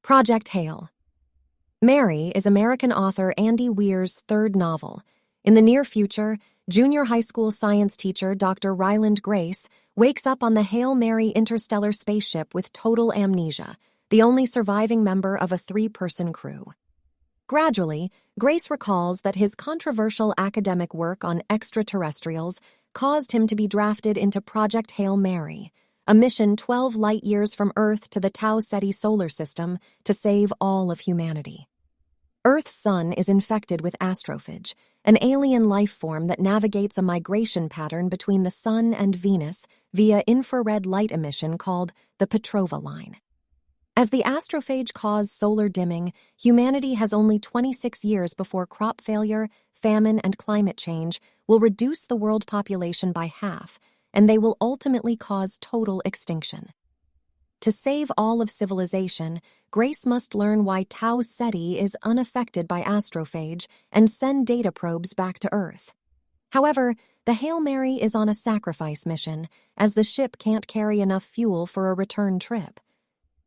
Project Hail. Mary is American author Andy Weir's third novel. In the near future, junior high school science teacher Dr. Ryland Grace wakes up on the Hail Mary interstellar spaceship with total amnesia, the only surviving member of a 3-person crew. Gradually, Grace recalls that his controversial academic work on extraterrestrials caused him to be drafted into Project Hail Mary, a mission 12 light-years from Earth to the Tau Ceti solar system to save all of humanity. Earth's sun is infected with astrophage, an alien life form that navigates a migration pattern between the sun and Venus via infrared light emission called the Petrova line. As the astrophage cause solar dimming, humanity has only 26 years before crop failure, famine, and climate change will reduce the world population by half, and they will ultimately cause total extinction. To save all of civilization, Grace must learn why Tau Ceti is unaffected by astrophage and send data probes back to Earth. However, the Hail Mary is on a sacrifice mission, as the ship can't carry enough fuel for a return trip.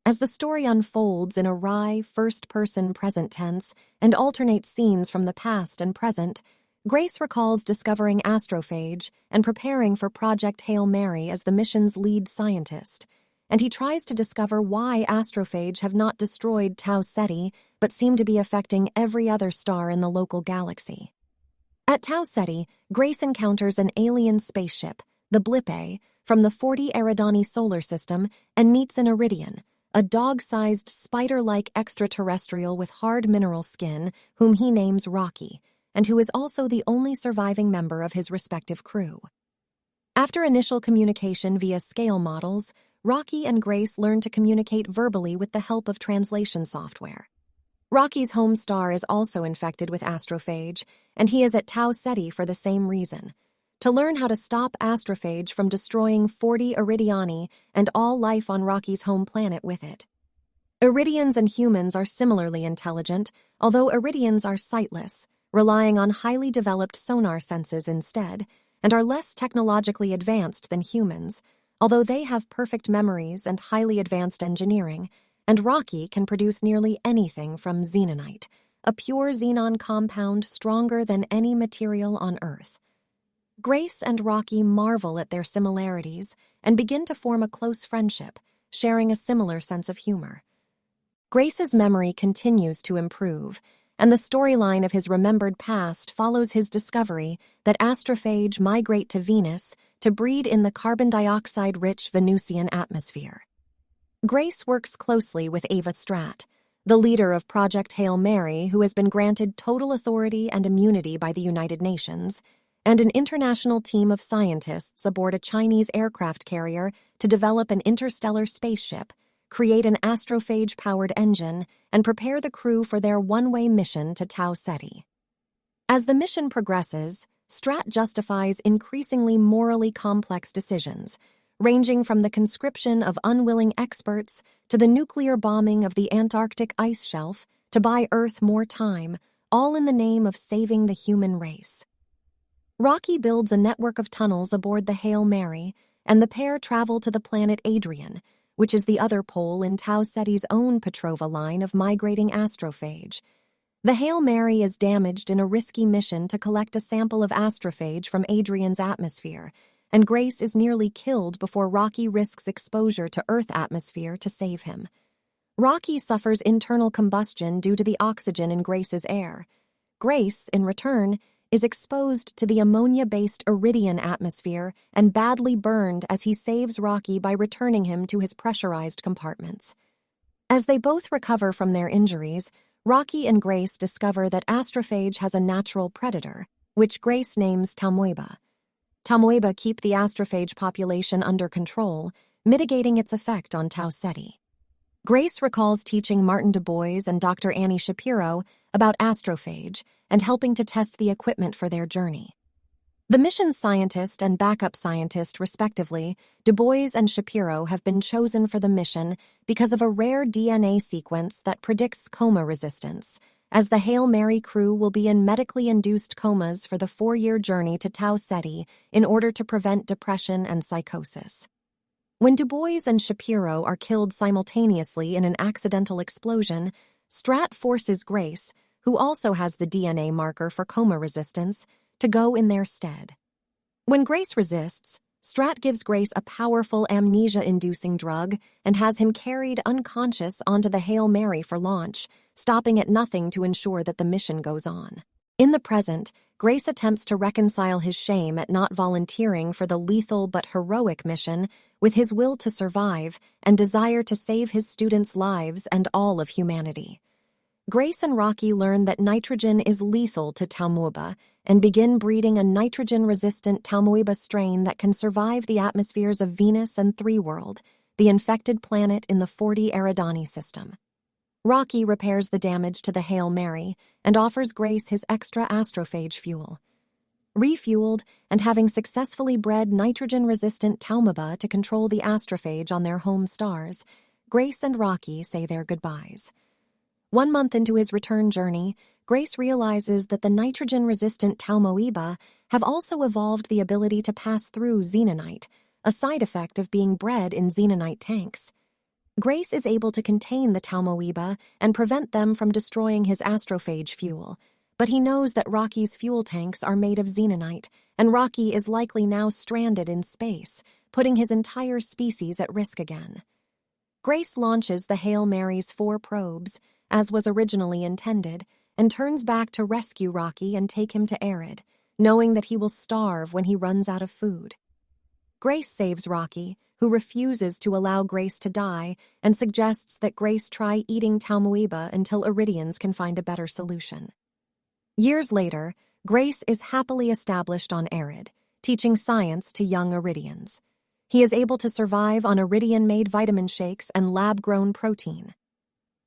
As the story unfolds in a wry, first-person present tense and alternates scenes from the past and present, Grace recalls discovering astrophage and preparing for Project Hail Mary as the mission's lead scientist, and he tries to discover why astrophage have not destroyed Tau Ceti but seem to be affecting every other star in the local galaxy. At Tau Ceti, Grace encounters an alien spaceship, the Blippe, from the 40 Eridani solar system and meets an Iridian, a dog-sized, spider-like extraterrestrial with hard mineral skin whom he names Rocky, and who is also the only surviving member of his respective crew. After initial communication via scale models, Rocky and Grace learn to communicate verbally with the help of translation software. Rocky's home star is also infected with astrophage, and he is at Tau Ceti for the same reason, to learn how to stop astrophage from destroying 40 Iridiani and all life on Rocky's home planet with it. Iridians and humans are similarly intelligent, although Iridians are sightless, relying on highly developed sonar senses instead, and are less technologically advanced than humans, although they have perfect memories and highly advanced engineering, and Rocky can produce nearly anything from xenonite, a pure xenon compound stronger than any material on Earth. Grace and Rocky marvel at their similarities and begin to form a close friendship, sharing a similar sense of humor. Grace's memory continues to improve, and the storyline of his remembered past follows his discovery that astrophage migrate to Venus to breed in the carbon dioxide-rich Venusian atmosphere. Grace works closely with Ava Stratt, the leader of Project Hail Mary, who has been granted total authority and immunity by the United Nations, and an international team of scientists aboard a Chinese aircraft carrier to develop an interstellar spaceship, create an astrophage-powered engine, and prepare the crew for their one-way mission to Tau Ceti. As the mission progresses, Stratt justifies increasingly morally complex decisions, ranging from the conscription of unwilling experts to the nuclear bombing of the Antarctic ice shelf to buy Earth more time, all in the name of saving the human race. Rocky builds a network of tunnels aboard the Hail Mary, and the pair travel to the planet Adrian, which is the other pole in Tau Ceti's own Petrova line of migrating astrophage. The Hail Mary is damaged in a risky mission to collect a sample of astrophage from Adrian's atmosphere, and Grace is nearly killed before Rocky risks exposure to Earth atmosphere to save him. Rocky suffers internal combustion due to the oxygen in Grace's air. Grace, in return, is exposed to the ammonia-based Iridian atmosphere and badly burned as he saves Rocky by returning him to his pressurized compartments. As they both recover from their injuries, Rocky and Grace discover that astrophage has a natural predator, which Grace names Tamoeba. Tamoeba keep the astrophage population under control, mitigating its effect on Tau Ceti. Grace recalls teaching Martin Du Bois and Dr. Annie Shapiro about astrophage and helping to test the equipment for their journey. The mission scientist and backup scientist, respectively, Du Bois and Shapiro, have been chosen for the mission because of a rare DNA sequence that predicts coma resistance, as the Hail Mary crew will be in medically induced comas for the 4-year journey to Tau Ceti in order to prevent depression and psychosis. When Du Bois and Shapiro are killed simultaneously in an accidental explosion, Strat forces Grace, who also has the DNA marker for coma resistance, to go in their stead. When Grace resists, Strat gives Grace a powerful amnesia-inducing drug and has him carried unconscious onto the Hail Mary for launch, stopping at nothing to ensure that the mission goes on. In the present, Grace attempts to reconcile his shame at not volunteering for the lethal but heroic mission with his will to survive and desire to save his students' lives and all of humanity. Grace and Rocky learn that nitrogen is lethal to Taumoeba and begin breeding a nitrogen-resistant Taumoeba strain that can survive the atmospheres of Venus and Threeworld, the infected planet in the 40 Eridani system. Rocky repairs the damage to the Hail Mary and offers Grace his extra astrophage fuel. Refueled and having successfully bred nitrogen-resistant Taumoeba to control the astrophage on their home stars, Grace and Rocky say their goodbyes. 1 month into his return journey, Grace realizes that the nitrogen-resistant Taumoeba have also evolved the ability to pass through xenonite, a side effect of being bred in xenonite tanks. Grace is able to contain the Taumoeba and prevent them from destroying his astrophage fuel, but he knows that Rocky's fuel tanks are made of xenonite, and Rocky is likely now stranded in space, putting his entire species at risk again. Grace launches the Hail Mary's 4 probes, as was originally intended, and turns back to rescue Rocky and take him to Arid, knowing that he will starve when he runs out of food. Grace saves Rocky, who refuses to allow Grace to die and suggests that Grace try eating Taumoeba until Iridians can find a better solution. Years later, Grace is happily established on Arid, teaching science to young Iridians. He is able to survive on Iridian-made vitamin shakes and lab-grown protein.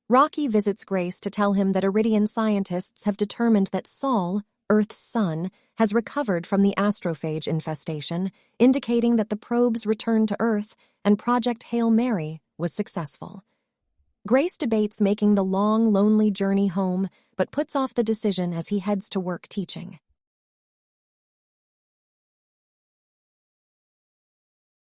Rocky visits Grace to tell him that Iridian scientists have determined that Sol, Earth's sun, has recovered from the astrophage infestation, indicating that the probes returned to Earth and Project Hail Mary was successful. Grace debates making the long, lonely journey home, but puts off the decision as he heads to work teaching.